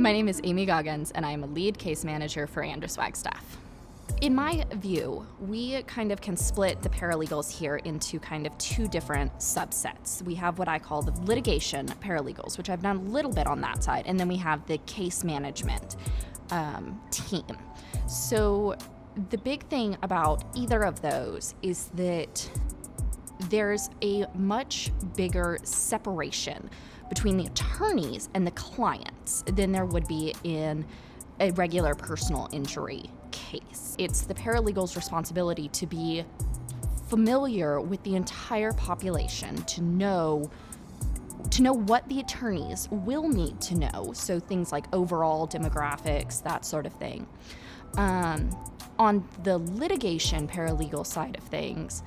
My name is Amy Goggans, and I am a lead case manager for Adrus Wagstaff. In my view, we kind of can split the paralegals here into kind of two different subsets. We have what I call the litigation paralegals, which I've done a little bit on that side, and then we have the case management team. So the big thing about either of those is that there's a much bigger separation between the attorneys and the clients than there would be in a regular personal injury case. It's the paralegal's responsibility to be familiar with the entire population, to know what the attorneys will need to know. So things like overall demographics, that sort of thing. On the litigation paralegal side of things,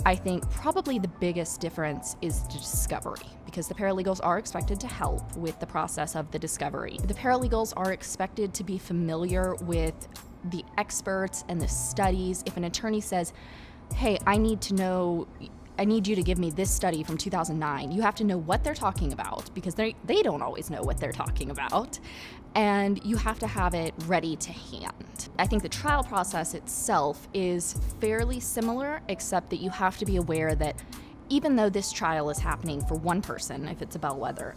I think probably the biggest difference is the discovery, because the paralegals are expected to help with the process of the discovery. The paralegals are expected to be familiar with the experts and the studies. If an attorney says, hey, I need you to give me this study from 2009, you have to know what they're talking about, because they don't always know what they're talking about, and you have to have it ready to hand. I think the trial process itself is fairly similar, except that you have to be aware that even though this trial is happening for one person, if it's a bellwether,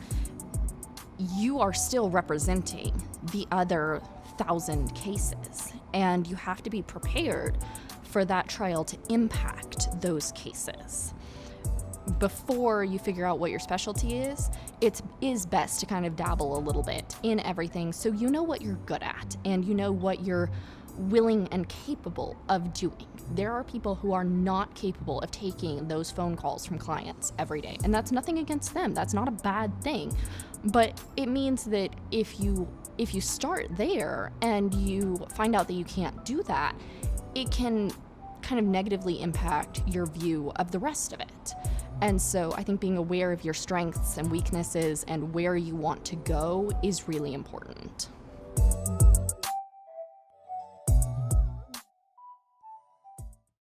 you are still representing the other 1,000 cases, and you have to be prepared for that trial to impact those cases. Before you figure out what your specialty is, it is best to kind of dabble a little bit in everything so you know what you're good at and you know what you're willing and capable of doing. There are people who are not capable of taking those phone calls from clients every day, and that's nothing against them. That's not a bad thing. But it means that if you start there and you find out that you can't do that, it can kind of negatively impact your view of the rest of it. And so I think being aware of your strengths and weaknesses and where you want to go is really important.